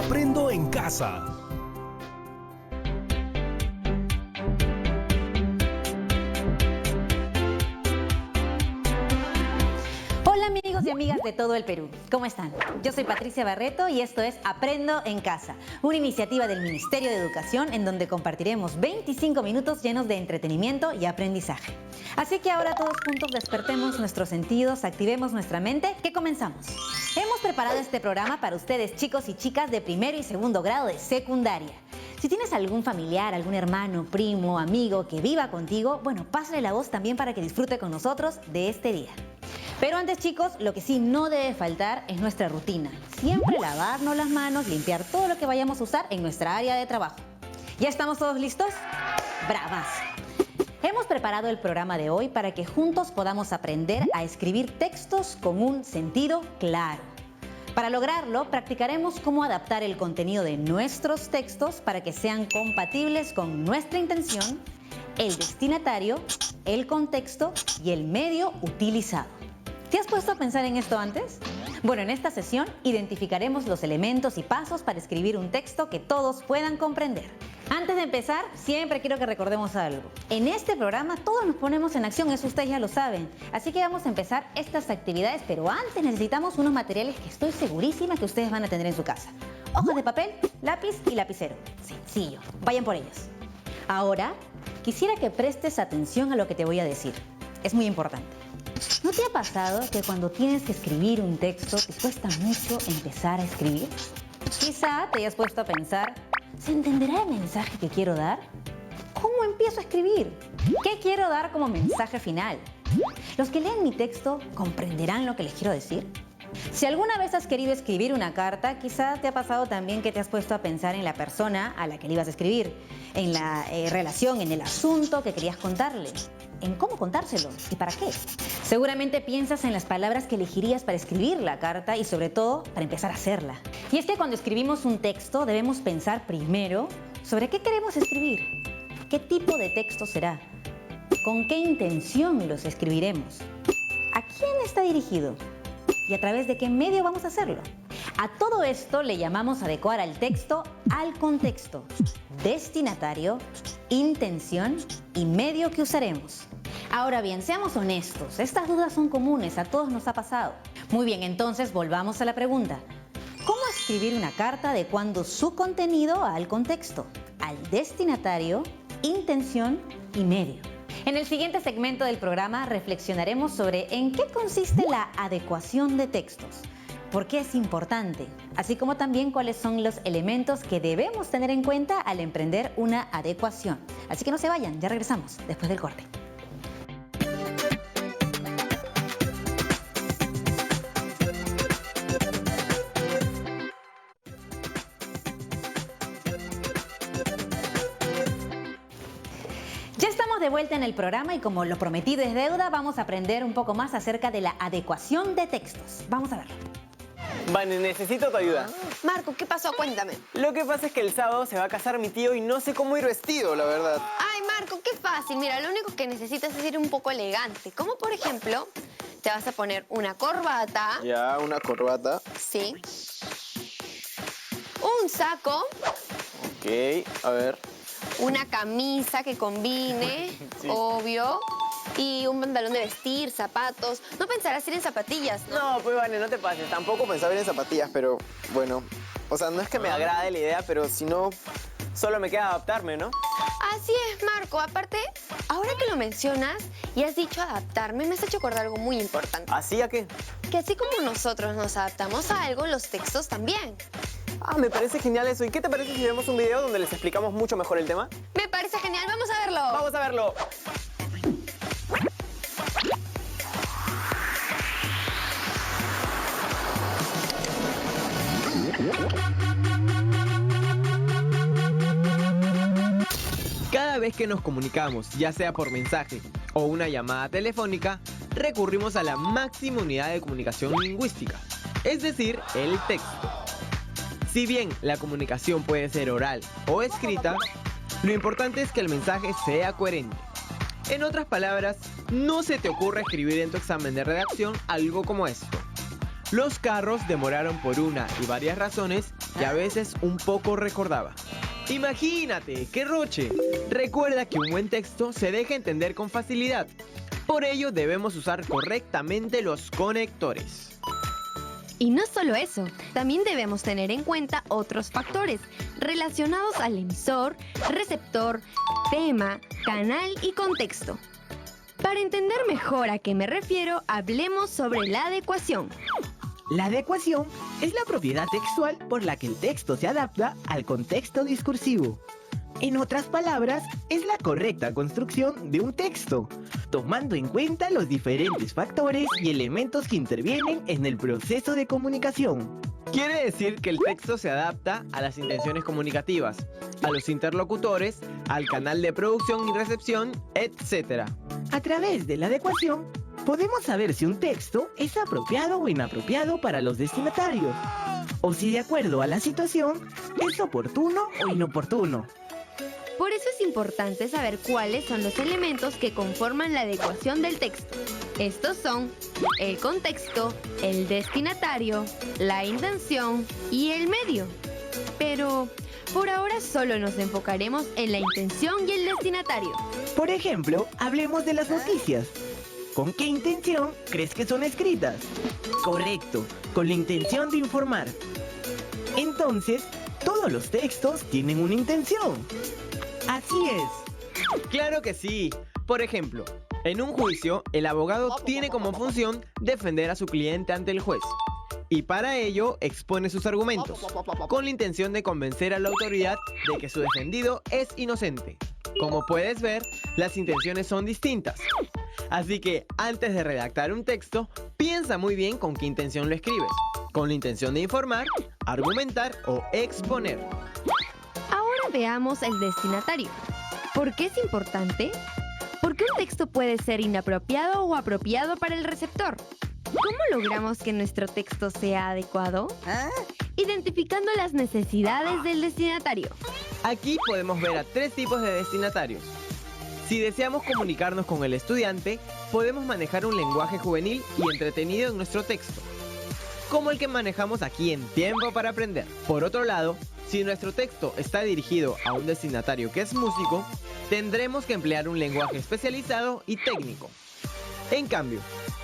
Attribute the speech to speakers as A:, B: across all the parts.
A: Aprendo en casa.
B: Hola amigos y amigas de todo el Perú, ¿cómo están? Yo soy Patricia Barreto y esto es Aprendo en Casa, una iniciativa del Ministerio de Educación en donde compartiremos 25 minutos llenos de entretenimiento y aprendizaje. Así que ahora todos juntos despertemos nuestros sentidos, activemos nuestra mente, que comenzamos. Hemos preparado este programa para ustedes, chicos y chicas de primero y segundo grado de secundaria. Si tienes algún familiar, algún hermano, primo, amigo que viva contigo, bueno, pásale la voz también para que disfrute con nosotros de este día. Pero antes, chicos, lo que sí no debe faltar es nuestra rutina. Siempre lavarnos las manos, limpiar todo lo que vayamos a usar en nuestra área de trabajo. ¿Ya estamos todos listos? ¡Bravas! Hemos preparado el programa de hoy para que juntos podamos aprender a escribir textos con un sentido claro. Para lograrlo, practicaremos cómo adaptar el contenido de nuestros textos para que sean compatibles con nuestra intención, el destinatario, el contexto y el medio utilizado. ¿Te has puesto a pensar en esto antes? Bueno, en esta sesión identificaremos los elementos y pasos para escribir un texto que todos puedan comprender. Antes de empezar, siempre quiero que recordemos algo. En este programa todos nos ponemos en acción, eso ustedes ya lo saben. Así que vamos a empezar estas actividades, pero antes necesitamos unos materiales que estoy segurísima que ustedes van a tener en su casa. Hojas de papel, lápiz y lapicero. Sencillo, vayan por ellos. Ahora, quisiera que prestes atención a lo que te voy a decir. Es muy importante. ¿No te ha pasado que cuando tienes que escribir un texto te cuesta mucho empezar a escribir? Quizá te hayas puesto a pensar, ¿se entenderá el mensaje que quiero dar? ¿Cómo empiezo a escribir? ¿Qué quiero dar como mensaje final? ¿Los que leen mi texto comprenderán lo que les quiero decir? Si alguna vez has querido escribir una carta, quizá te ha pasado también que te has puesto a pensar en la persona a la que le ibas a escribir, en la relación, en el asunto que querías contarle, en cómo contárselo y para qué. Seguramente piensas en las palabras que elegirías para escribir la carta y sobre todo para empezar a hacerla. Y es que cuando escribimos un texto debemos pensar primero sobre qué queremos escribir, qué tipo de texto será, con qué intención los escribiremos, a quién está dirigido y a través de qué medio vamos a hacerlo. A todo esto le llamamos adecuar al texto al contexto, destinatario, intención y medio que usaremos. Ahora bien, seamos honestos, estas dudas son comunes, a todos nos ha pasado. Muy bien, entonces volvamos a la pregunta. ¿Cómo escribir una carta adecuando su contenido al contexto, al destinatario, intención y medio? En el siguiente segmento del programa reflexionaremos sobre en qué consiste la adecuación de textos, por qué es importante, así como también cuáles son los elementos que debemos tener en cuenta al emprender una adecuación. Así que no se vayan, ya regresamos después del corte. Ya estamos de vuelta en el programa y como lo prometido es deuda, vamos a aprender un poco más acerca de la adecuación de textos. Vamos a verlo.
C: Vane, necesito tu ayuda.
D: Marco, ¿qué pasó? Cuéntame.
C: Lo que pasa es que el sábado se va a casar mi tío y no sé cómo ir vestido, la verdad.
D: Ay, Marco, qué fácil. Mira, lo único que necesitas es ir un poco elegante. Como por ejemplo, te vas a poner una corbata.
C: Ya, una corbata.
D: Sí. Un saco.
C: Ok, a ver.
D: Una camisa que combine,
C: Sí.
D: obvio. Y un pantalón de vestir, zapatos. No pensarás ir en zapatillas, ¿no?
C: No, pues Vane, no te pases. Tampoco pensaba ir en zapatillas, pero bueno. O sea, no es que me agrade la idea, pero si no, solo me queda adaptarme, ¿no?
D: Así es, Marco. Aparte, ahora que lo mencionas y has dicho adaptarme, me has hecho acordar algo muy importante.
C: ¿Así a qué?
D: Que así como nosotros nos adaptamos a algo, los textos también.
C: Ah, me parece genial eso. ¿Y qué te parece si vemos un video donde les explicamos mucho mejor el tema?
D: Me parece genial. ¡Vamos a verlo!
C: ¡Vamos a verlo! Cada vez que nos comunicamos, ya sea por mensaje o una llamada telefónica, recurrimos a la máxima unidad de comunicación lingüística, es decir, el texto. Si bien la comunicación puede ser oral o escrita, lo importante es que el mensaje sea coherente. En otras palabras, no se te ocurra escribir en tu examen de redacción algo como esto: los carros demoraron por una y varias razones que a veces un poco recordaba. ¡Imagínate! ¡Qué roche! Recuerda que un buen texto se deja entender con facilidad. Por ello debemos usar correctamente los conectores.
D: Y no solo eso, también debemos tener en cuenta otros factores relacionados al emisor, receptor, tema, canal y contexto. Para entender mejor a qué me refiero, hablemos sobre la adecuación.
A: La adecuación es la propiedad textual por la que el texto se adapta al contexto discursivo. En otras palabras, es la correcta construcción de un texto, tomando en cuenta los diferentes factores y elementos que intervienen en el proceso de comunicación.
C: Quiere decir que el texto se adapta a las intenciones comunicativas, a los interlocutores, al canal de producción y recepción, etc.
A: A través de la adecuación, podemos saber si un texto es apropiado o inapropiado para los destinatarios, o si de acuerdo a la situación es oportuno o inoportuno.
D: Por eso es importante saber cuáles son los elementos que conforman la adecuación del texto. Estos son el contexto, el destinatario, la intención y el medio. Pero por ahora solo nos enfocaremos en la intención y el destinatario.
A: Por ejemplo, hablemos de las noticias. ¿Con qué intención crees que son escritas? Correcto, con la intención de informar. Entonces, todos los textos tienen una intención. Así es.
C: ¡Claro que sí! Por ejemplo, en un juicio, el abogado tiene como función defender a su cliente ante el juez. Y para ello expone sus argumentos, con la intención de convencer a la autoridad de que su defendido es inocente. Como puedes ver, las intenciones son distintas. Así que antes de redactar un texto, piensa muy bien con qué intención lo escribes. Con la intención de informar, argumentar o exponer.
D: Ahora veamos el destinatario. ¿Por qué es importante? Porque un texto puede ser inapropiado o apropiado para el receptor. ¿Cómo logramos que nuestro texto sea adecuado? Identificando las necesidades del destinatario.
C: Aquí podemos ver a 3 tipos de destinatarios. Si deseamos comunicarnos con el estudiante, podemos manejar un lenguaje juvenil y entretenido en nuestro texto, como el que manejamos aquí en Tiempo para Aprender. Por otro lado, si nuestro texto está dirigido a un destinatario que es músico, tendremos que emplear un lenguaje especializado y técnico. En cambio,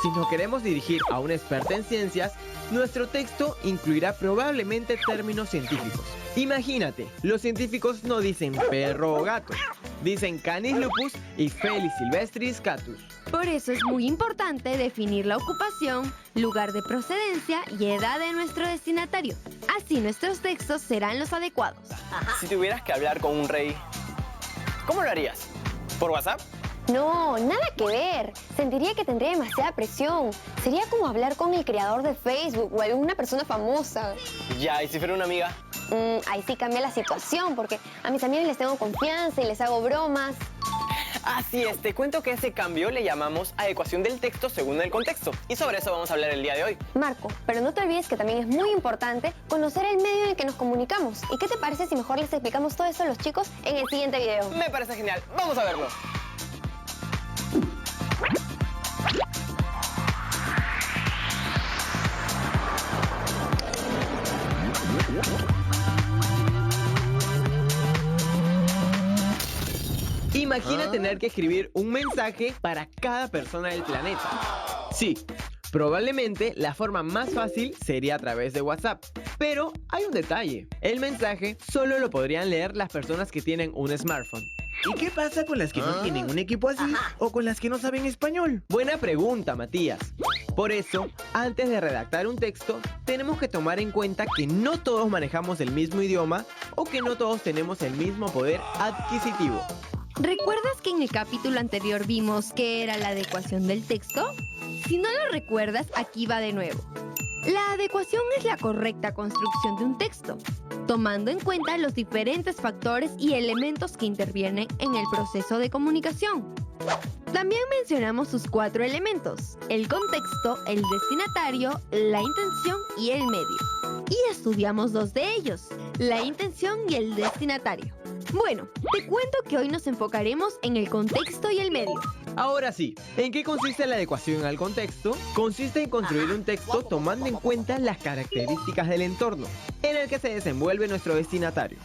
C: si nos queremos dirigir a un experto en ciencias, nuestro texto incluirá probablemente términos científicos. Imagínate, los científicos no dicen perro o gato, dicen Canis lupus y Felis silvestris catus.
D: Por eso es muy importante definir la ocupación, lugar de procedencia y edad de nuestro destinatario. Así nuestros textos serán los adecuados.
E: Si tuvieras que hablar con un rey, ¿cómo lo harías? ¿Por WhatsApp?
F: No, nada que ver. Sentiría que tendría demasiada presión. Sería como hablar con el creador de Facebook o alguna persona famosa.
E: Ya, ¿y si fuera una amiga?
F: Ahí sí cambia la situación, porque a mis amigos les tengo confianza y les hago bromas.
E: Así es, te cuento que ese cambio le llamamos adecuación del texto según el contexto. Y sobre eso vamos a hablar el día de hoy.
F: Marco, pero no te olvides que también es muy importante conocer el medio en el que nos comunicamos. ¿Y qué te parece si mejor les explicamos todo eso a los chicos en el siguiente video?
E: Me parece genial, vamos a verlo.
C: Imagina tener que escribir un mensaje para cada persona del planeta. Sí, probablemente la forma más fácil sería a través de WhatsApp. Pero hay un detalle. El mensaje solo lo podrían leer las personas que tienen un smartphone.
A: ¿Y qué pasa con las que no tienen un equipo así o con las que no saben español?
C: Buena pregunta, Matías. Por eso, antes de redactar un texto, tenemos que tomar en cuenta que no todos manejamos el mismo idioma o que no todos tenemos el mismo poder adquisitivo.
D: ¿Recuerdas que en el capítulo anterior vimos qué era la adecuación del texto? Si no lo recuerdas, aquí va de nuevo. La adecuación es la correcta construcción de un texto, tomando en cuenta los diferentes factores y elementos que intervienen en el proceso de comunicación. También mencionamos sus 4 elementos: el contexto, el destinatario, la intención y el medio. Y estudiamos 2 de ellos, la intención y el destinatario. Bueno, te cuento que hoy nos enfocaremos en el contexto y el medio.
C: Ahora sí, ¿en qué consiste la adecuación al contexto? Consiste en construir un texto tomando en cuenta las características del entorno en el que se desenvuelve nuestro destinatario.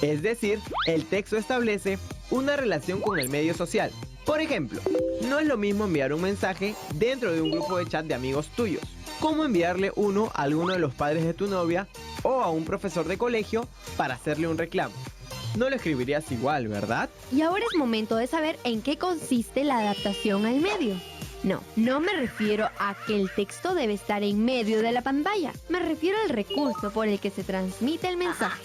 C: Es decir, el texto establece una relación con el medio social. Por ejemplo, no es lo mismo enviar un mensaje dentro de un grupo de chat de amigos tuyos, como enviarle uno a alguno de los padres de tu novia o a un profesor de colegio para hacerle un reclamo. No lo escribirías igual, ¿verdad?
D: Y ahora es momento de saber en qué consiste la adaptación al medio. No me refiero a que el texto debe estar en medio de la pantalla. Me refiero al recurso por el que se transmite el mensaje.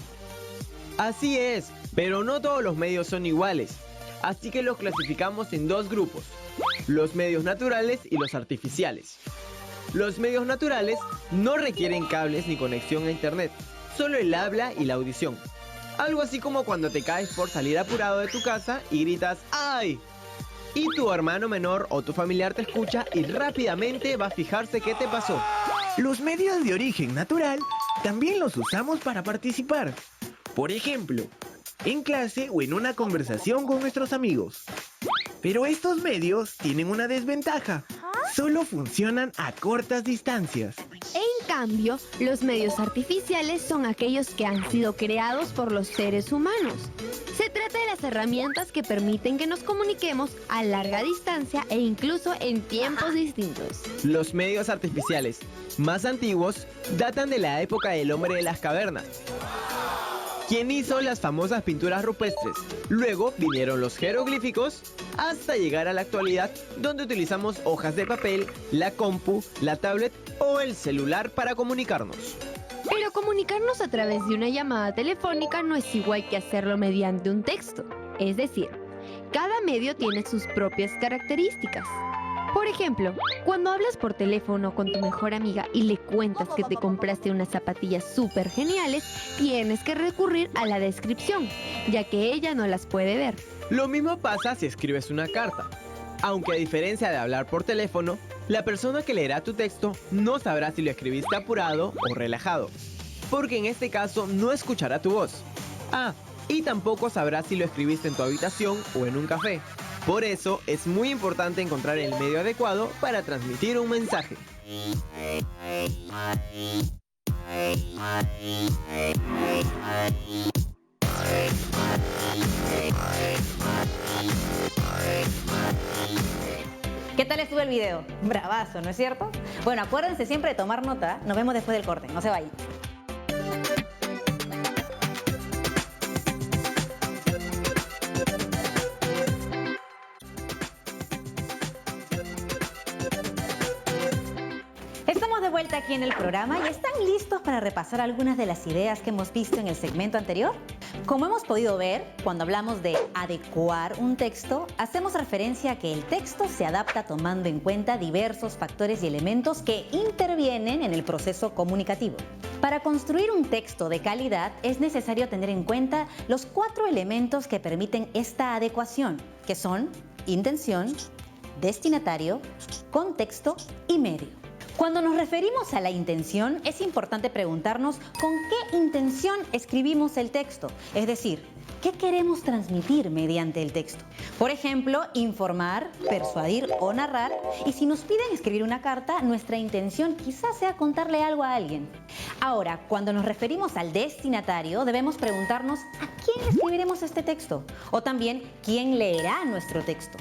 C: Así es, pero no todos los medios son iguales. Así que los clasificamos en dos grupos: los medios naturales y los artificiales. Los medios naturales no requieren cables ni conexión a internet, solo el habla y la audición. Algo así como cuando te caes por salir apurado de tu casa y gritas ¡ay! Y tu hermano menor o tu familiar te escucha y rápidamente va a fijarse qué te pasó.
A: Los medios de origen natural también los usamos para participar. Por ejemplo, en clase o en una conversación con nuestros amigos. Pero estos medios tienen una desventaja. Solo funcionan a cortas distancias.
D: En cambio, los medios artificiales son aquellos que han sido creados por los seres humanos. Se trata de las herramientas que permiten que nos comuniquemos a larga distancia e incluso en tiempos distintos.
C: Los medios artificiales más antiguos datan de la época del hombre de las cavernas, quien hizo las famosas pinturas rupestres. Luego vinieron los jeroglíficos hasta llegar a la actualidad, donde utilizamos hojas de papel, la compu, la tablet o el celular para comunicarnos.
D: Pero comunicarnos a través de una llamada telefónica no es igual que hacerlo mediante un texto. Es decir, cada medio tiene sus propias características. Por ejemplo, cuando hablas por teléfono con tu mejor amiga y le cuentas que te compraste unas zapatillas súper geniales, tienes que recurrir a la descripción, ya que ella no las puede ver.
C: Lo mismo pasa si escribes una carta. Aunque a diferencia de hablar por teléfono, la persona que leerá tu texto no sabrá si lo escribiste apurado o relajado, porque en este caso no escuchará tu voz. Y tampoco sabrá si lo escribiste en tu habitación o en un café. Por eso es muy importante encontrar el medio adecuado para transmitir un mensaje.
B: ¿Qué tal estuvo el video? Bravazo, ¿no es cierto? Bueno, acuérdense siempre de tomar nota. Nos vemos después del corte, no se vayan. Estamos de vuelta aquí en el programa y ¿están listos para repasar algunas de las ideas que hemos visto en el segmento anterior? Como hemos podido ver, cuando hablamos de adecuar un texto, hacemos referencia a que el texto se adapta tomando en cuenta diversos factores y elementos que intervienen en el proceso comunicativo. Para construir un texto de calidad es necesario tener en cuenta los 4 elementos que permiten esta adecuación, que son intención, destinatario, contexto y medio. Cuando nos referimos a la intención, es importante preguntarnos con qué intención escribimos el texto, es decir, ¿qué queremos transmitir mediante el texto? Por ejemplo, informar, persuadir o narrar, y si nos piden escribir una carta, nuestra intención quizás sea contarle algo a alguien. Ahora, cuando nos referimos al destinatario, debemos preguntarnos ¿a quién escribiremos este texto? O también, ¿quién leerá nuestro texto?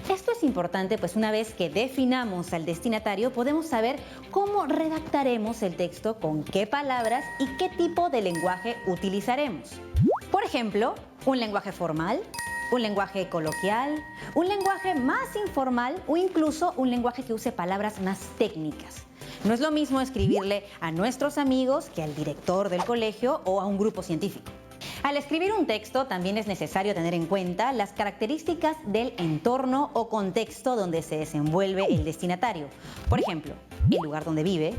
B: Esto es importante, pues una vez que definamos al destinatario, podemos saber cómo redactaremos el texto, con qué palabras y qué tipo de lenguaje utilizaremos. Por ejemplo, un lenguaje formal, un lenguaje coloquial, un lenguaje más informal o incluso un lenguaje que use palabras más técnicas. No es lo mismo escribirle a nuestros amigos que al director del colegio o a un grupo científico. Al escribir un texto también es necesario tener en cuenta las características del entorno o contexto donde se desenvuelve el destinatario. Por ejemplo, el lugar donde vive,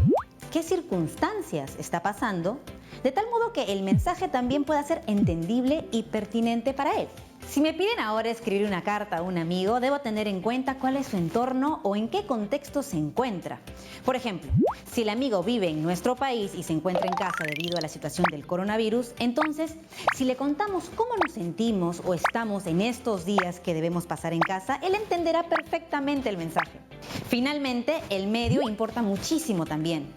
B: qué circunstancias está pasando, de tal modo que el mensaje también pueda ser entendible y pertinente para él. Si me piden ahora escribir una carta a un amigo, debo tener en cuenta cuál es su entorno o en qué contexto se encuentra. Por ejemplo, si el amigo vive en nuestro país y se encuentra en casa debido a la situación del coronavirus, entonces, si le contamos cómo nos sentimos o estamos en estos días que debemos pasar en casa, él entenderá perfectamente el mensaje. Finalmente, el medio importa muchísimo también.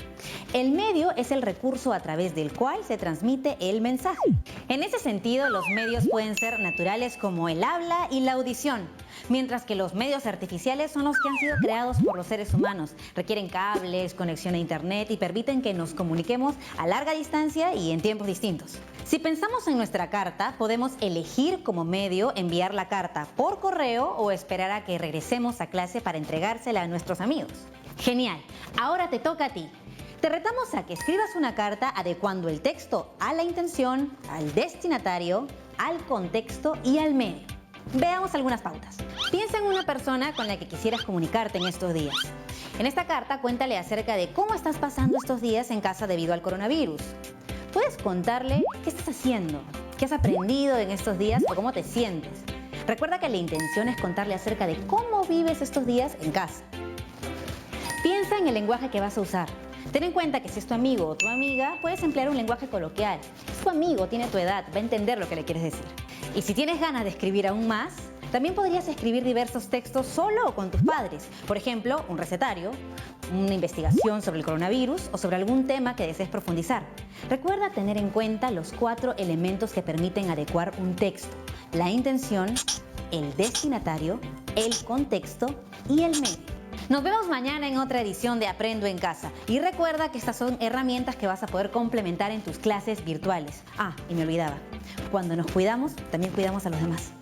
B: El medio es el recurso a través del cual se transmite el mensaje. En ese sentido, los medios pueden ser naturales como el habla y la audición, mientras que los medios artificiales son los que han sido creados por los seres humanos. Requieren cables, conexión a internet y permiten que nos comuniquemos a larga distancia y en tiempos distintos. Si pensamos en nuestra carta, podemos elegir como medio enviar la carta por correo o esperar a que regresemos a clase para entregársela a nuestros amigos. Genial, ahora te toca a ti. Te retamos a que escribas una carta adecuando el texto a la intención, al destinatario, al contexto y al medio. Veamos algunas pautas. Piensa en una persona con la que quisieras comunicarte en estos días. En esta carta, cuéntale acerca de cómo estás pasando estos días en casa debido al coronavirus. Puedes contarle qué estás haciendo, qué has aprendido en estos días o cómo te sientes. Recuerda que la intención es contarle acerca de cómo vives estos días en casa. Piensa en el lenguaje que vas a usar. Ten en cuenta que si es tu amigo o tu amiga, puedes emplear un lenguaje coloquial. Es tu amigo, tiene tu edad, va a entender lo que le quieres decir. Y si tienes ganas de escribir aún más, también podrías escribir diversos textos solo o con tus padres. Por ejemplo, un recetario, una investigación sobre el coronavirus o sobre algún tema que desees profundizar. Recuerda tener en cuenta los 4 elementos que permiten adecuar un texto: la intención, el destinatario, el contexto y el medio. Nos vemos mañana en otra edición de Aprendo en Casa. Y recuerda que estas son herramientas que vas a poder complementar en tus clases virtuales. Ah, y me olvidaba, cuando nos cuidamos, también cuidamos a los demás.